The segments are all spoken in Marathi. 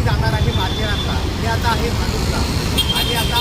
जाणार आहे माथेरानला. मी आता आहे भांडूपला आणि आता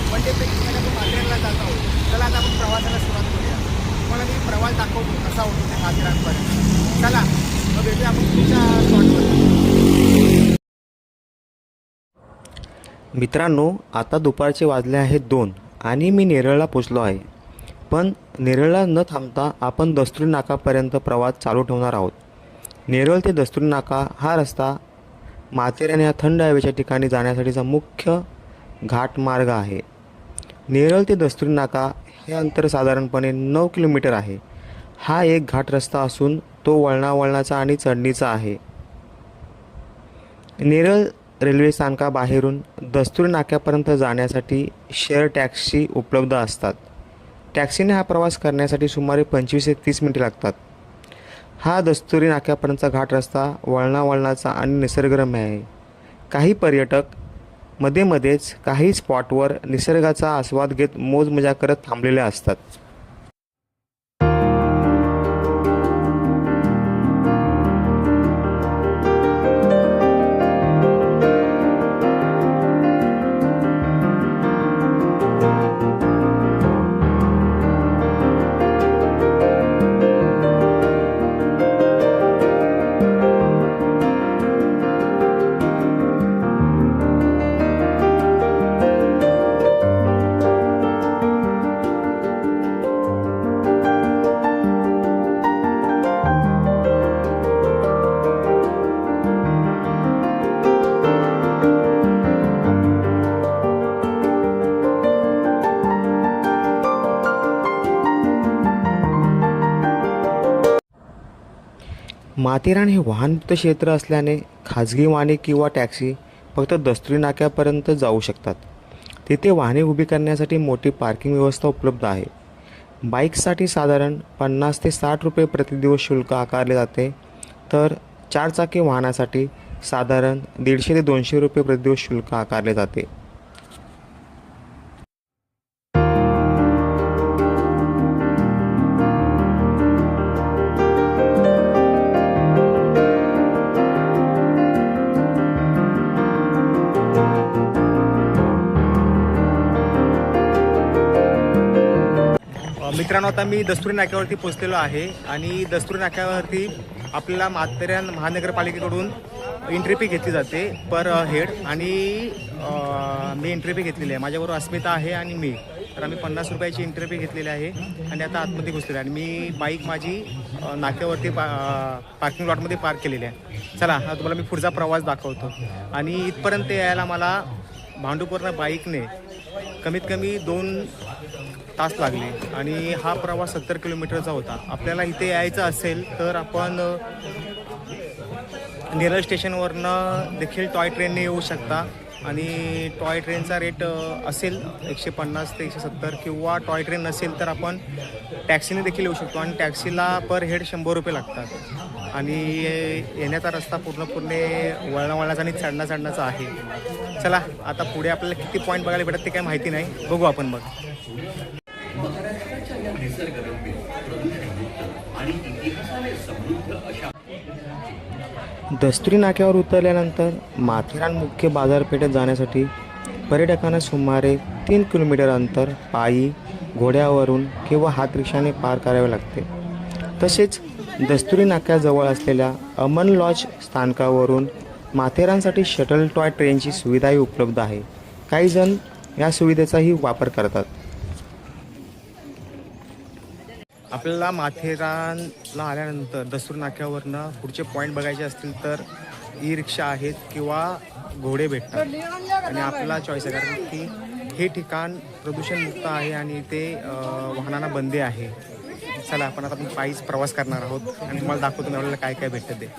म्हणजे आपण माथेरानला जात आहोत. चला आता आपण प्रवासाला सुरुवात करूया. तुम्हाला मी प्रवास दाखवतो कसा होतो ते माथेरानपर्यंत. चला मग भेटूया आपण पुढच्या स्पॉटवर. मित्रांनो, आता दुपारचे वाजले आहेत 2 आणि मी नेरळला पोचलो आहे. पण नेरळला न थांबता आपण दस्तुरी नाकापर्यंत प्रवास चालू ठेवणार आहोत. नेरळ ते दस्तुरी नाका हा रस्ता माथेरान या थंड हवेच्या ठिकाणी जाण्यासाठीचा मुख्य घाट मार्ग आहे. नेरळ ते दस्तुरी नाका हे अंतर साधारणपणे 9 किलोमीटर आहे. हा एक घाट रस्ता असून तो वळणावळणाचा आणि चढणीचा आहे. नेरळ रेल्वे स्थानकाबाहेरून दस्तुरी नाक्यापर्यंत जाण्यासाठी शेअर टॅक्सी उपलब्ध असतात. टॅक्सीने हा प्रवास करण्यासाठी सुमारे 25 ते 30 मिनिटे लागतात. हा दस्तुरी नाक्यापर्यंतचा घाट रस्ता वळणावळणाचा आणि निसर्गरम्य आहे. काही पर्यटक मध्येच काही स्पॉटवर निसर्गाचा आस्वाद घेत मौजमजा करत थांबलेले असतात. माथेरान हे वाहनमुक्त क्षेत्र असल्याने खाजगी वाहने किंवा टॅक्सी फक्त दस्तुरी नाक्यापर्यंत जाऊ शकतात. तिथे वाहने उभी करण्यासाठी मोठी पार्किंग व्यवस्था उपलब्ध आहे. बाईक्ससाठी साधारण 50 ते 60 रुपये प्रतिदिवस शुल्क आकारले जाते, तर 4 चाकी वाहनासाठी साधारण 150 ते 200 रुपये प्रतिदिवस शुल्क आकारले जाते. मित्रांनो, आता मी दस्तुरी नाक्यावरती पोचलेलो आहे आणि दस्तुरी नाक्यावरती आपल्याला माथेरान महानगरपालिकेकडून एंट्री फी घेतली जाते पर हेड आणि मी एंट्री फी घेतलेली आहे. माझ्याबरोबर अस्मिता आहे आणि मी, तर आम्ही 50 रुपयाची एंट्री फी घेतलेली आहे आणि आता आतमध्ये घुसलेली आहे आणि मी बाईक माझी नाक्यावरती पार्किंग लॉटमध्ये पार्क केलेली आहे. चला हा तुम्हाला मी पुढचा प्रवास दाखवतो. आणि इथपर्यंत यायला मला भांडूपवरनं बाईकने कमीत कमी 2 तास लागले आणि हा प्रवास 70 किलोमीटरचा होता. आपल्याला इथे यायचं असेल तर आपण नेरळ स्टेशनवरनं देखील टॉय ट्रेनने येऊ शकता आणि टॉय ट्रेनचा रेट असेल 150 ते 170 किंवा टॉय ट्रेन नसेल तर आपण टॅक्सीने देखील येऊ शकतो आणि टॅक्सीला पर हेड 100 रुपये लागतात आणि येण्याचा रस्ता पूर्णपणे वळणावळणाचा आणि चढण्याचा आहे. चला आता पुढे आपल्याला किती पॉईंट बघायला भेटत ते काही माहिती नाही, बघू आपण मग. दस्तुरी नाक्यावर उतरल्यानंतर माथेरान मुख्य बाजारपेठेत जाण्यासाठी पर्यटकांना सुमारे 3 किलोमीटर अंतर पायी, घोड्यावरून किंवा हातरिक्षाने पार करावे लागते. तसेच दस्तुरी नाक्याजवळ असलेल्या अमन लॉज स्थानकावरून माथेरानसाठी शटल टॉय ट्रेनची सुविधाही उपलब्ध आहे. काही जण या सुविधेचाही वापर करतात. आपल्याला माथेरानला आल्यानंतर दस्तुरी नाक्यावरनं पुढचे पॉईंट बघायचे असतील तर ई रिक्षा आहेत किंवा घोडे भेटतात आणि आपला चॉईस आहे, कारण की हे ठिकाण प्रदूषणमुक्त आहे आणि इथे वाहनांना बंदी आहे. चला आपण आता पायीच प्रवास करणार आहोत आणि तुम्हाला दाखवतो मी आपल्याला काय काय भेटतं ते.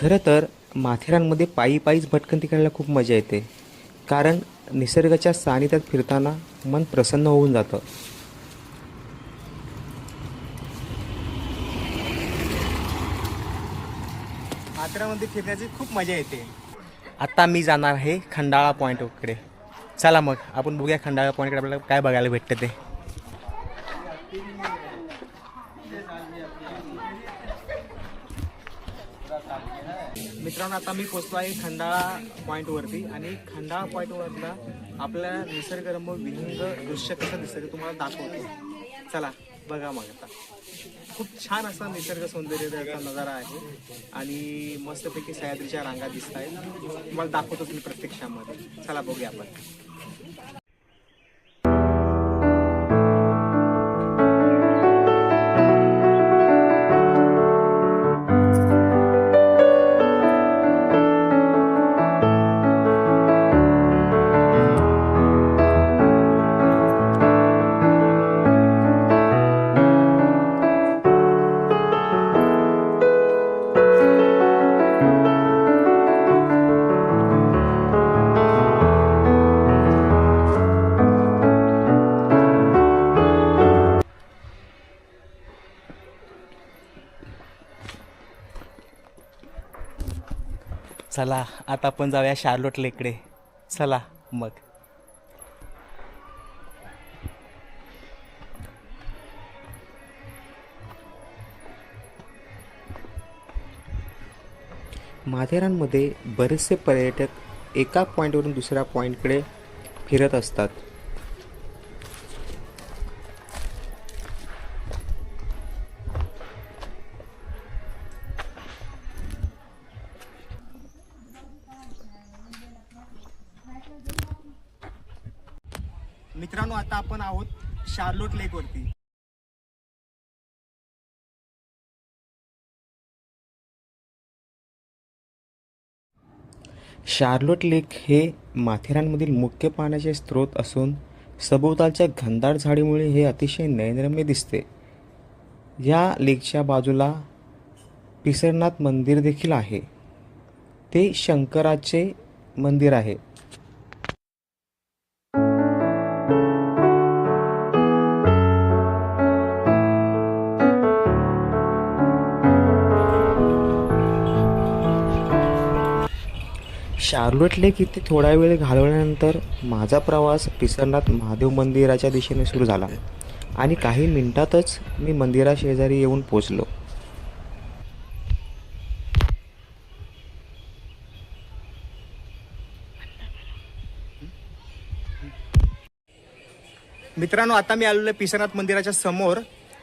खरं तर माथेरानमध्ये पायी पायीच भटकंती करायला खूप मजा येते, कारण निसर्गाच्या सानिध्यात फिरताना मन प्रसन्न होऊन जातं. माथेरानमध्ये फिरण्याची खूप मजा येते. आता मी जाणार आहे खंडाळा पॉईंटकडे. चला मग आपण बघूया खंडाळा पॉईंटकडे आपल्याला काय बघायला भेटतं ते. मित्रांनो, आता मी पोहोचलो आहे खंडाळा पॉईंटवरती आणि खंडाळा पॉईंटवरनं आपल्या निसर्गरम्य विहंग दृश्य कसं दिसतं ते तुम्हाला दाखवतो. चला बघा मग. आता खूप छान असा निसर्ग सौंदर्याचा नजारा आहे आणि मस्तपैकी सह्याद्रीच्या रांगा दिसत आहेत. तुम्हाला दाखवतोच मी प्रत्यक्षामध्ये. चला बघूया आपण. चला आता आपण जाऊया शार्लोट लेककडे. चला मग. माथेरानमध्ये बरेचसे पर्यटक एका पॉईंटवरून दुसऱ्या पॉईंटकडे फिरत असतात. मित्रांनो, आता आपण आहोत शार्लोट लेकवरती. शार्लोट लेक हे माथेरानमधील मुख्य पाण्याचे स्रोत असून सभोवतालच्या घनदाट झाडीमुळे हे अतिशय नयनरम्य दिसते. या लेकच्या बाजूला पिसरनाथ मंदिर देखील आहे. ते शंकराचे मंदिर आहे. शार्लोट लेक इथे थोडा वेळ घालवल्यानंतर माझा प्रवास पिसरनाथ महादेव मंदिराच्या दिशेने सुरू झाला आणि काही मिनिटातच मी मंदिराशेजारी येऊन पोचलो. मित्रांनो, आता मी आलेलो आहे पिसरनाथ मंदिराच्या समोर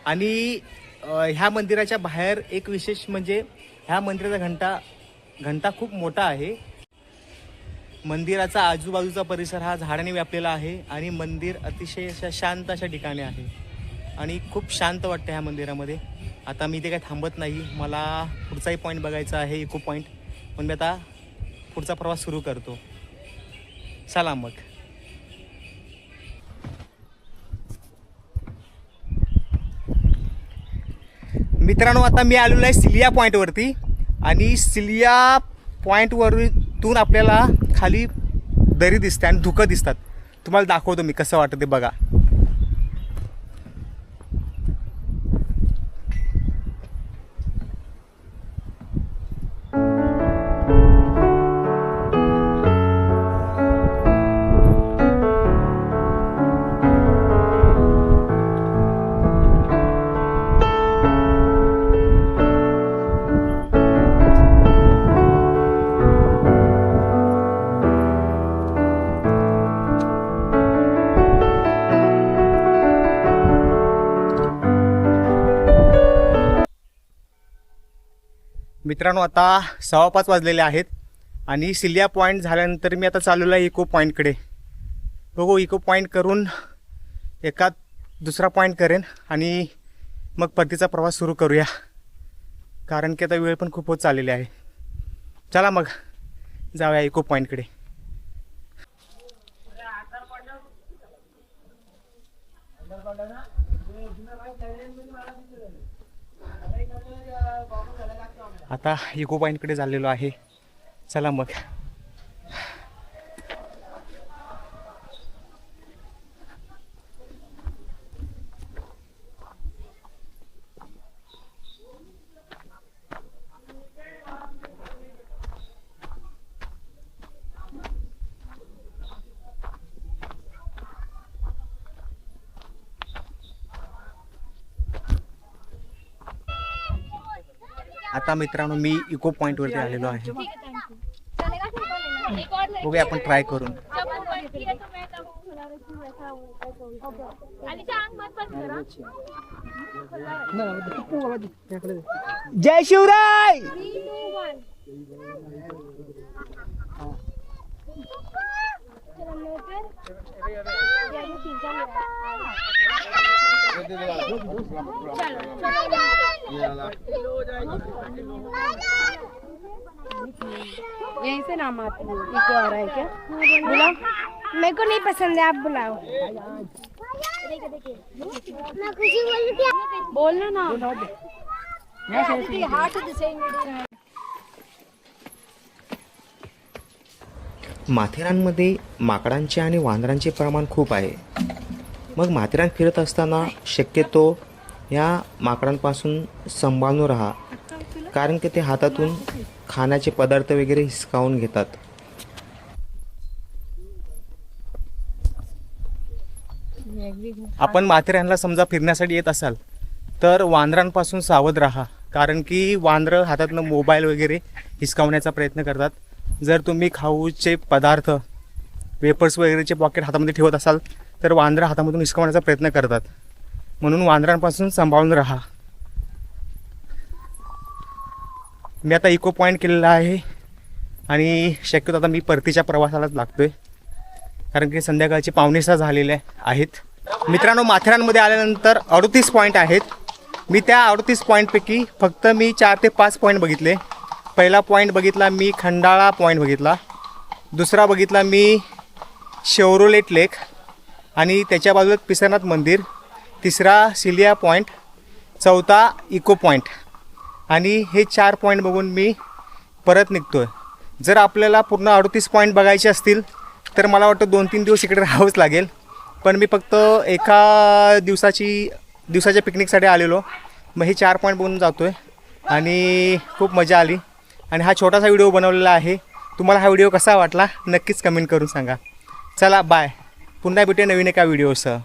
आणि ह्या मंदिराच्या बाहेर एक विशेष म्हणजे ह्या मंदिराचा घंटा खूप मोठा आहे. मंदिराचा आजूबाजूचा परिसर हा झाडाने व्यापलेला आहे आणि मंदिर अतिशय शांत अशा ठिकाणी आहे आणि खूप शांत वाटतं ह्या मंदिरामध्ये. आता मी इथे काही थांबत नाही. मला पुढचाही पॉईंट बघायचा आहे, इको पॉईंट. पण मी आता पुढचा प्रवास सुरू करतो. चला मग. मित्रांनो, आता मी आलेलो आहे सिलिया पॉईंटवरती आणि सिलिया पॉईंटवरून आपल्याला खाली दरी दिसते आणि धुकं दिसतात. तुम्हाला दाखवतो मी कसं वाटतं ते बघा. मित्रांनो, आता 5:15 वाजलेले आहेत आणि सिलिया पॉईंट झाल्यानंतर मी आता चाललेलो आहे इको पॉईंटकडे. बघू, इको पॉईंट करून एका दुसरा पॉईंट करेन आणि मग परतीचा प्रवास सुरू करूया, कारण की आता वेळ पण खूप होत चाललेली आहे. चला मग जाऊया इको पॉईंटकडे. आता इको पॉईंटकडे चाललेलो आहे. चला मग. आता मित्रांनो मी इको पॉइंट वरती आलेलो आहे. बघूया आपण ट्राय करून. जय शिवराय. यहीं से नाम आते हैं. इको आ रहा है क्या? बुलाओ. मेरे को नहीं पसंद है, आप बुलाओ. बोलना ना. माथेरानमध्ये माकडांचे आणि वानरांचे प्रमाण खूप आहे. मग माथेरान फिरत असताना शक्यतो या माकडांपासून सांभाळून राहा, कारण की ते हातातून खाण्याचे पदार्थ वगैरे हिसकावून घेतात. आपण माथेरानला समजा फिरण्यासाठी येत असाल तर वानरांपासून सावध राहा, कारण की वानरं हातातनं मोबाईल वगैरे हिसकावण्याचा प्रयत्न करतात. जर तुम्ही खाऊचे पदार्थ वेपर्स वगैरेचे पॉकेट हातामध्ये ठेवत असाल तर वानरं हातामधून हिसकावण्याचा प्रयत्न करतात. म्हणून वानरांपासून सांभाळून राहा. मी आता इको पॉईंट केलेला आहे आणि शक्यतो आता मी परतीच्या प्रवासालाच लागतो आहे, कारण की संध्याकाळचे 5:45 झालेले आहेत. मित्रांनो, माथेरानमध्ये आल्यानंतर 38 पॉईंट आहेत. मी त्या 38 पॉईंटपैकी फक्त मी 4 ते 5 पॉईंट बघितले. पहिला पॉईंट बघितला मी खंडाळा पॉईंट बघितला, दुसरा बघितला मी शेवरोलेट लेक आणि त्याच्या बाजूला पिसरनाथ मंदिर, तिसरा सिलिया पॉईंट, चौथा इको पॉईंट आणि हे 4 पॉईंट बघून मी परत निघतो आहे. जर आपल्याला पूर्ण 38 पॉईंट बघायचे असतील तर मला वाटतं 2-3 दिवस इकडे राहावंच लागेल. पण मी फक्त एका दिवसाच्या पिकनिकसाठी आलेलो. मग हे 4 पॉईंट बघून जातो आहे आणि खूप मजा आली. आणि हा छोटासा व्हिडिओ बनवलेला आहे. तुम्हाला हा व्हिडिओ कसा वाटला नक्कीच कमेंट करून सांगा. चला बाय. पुन्हा भेटूया नवीन एका व्हिडिओसह.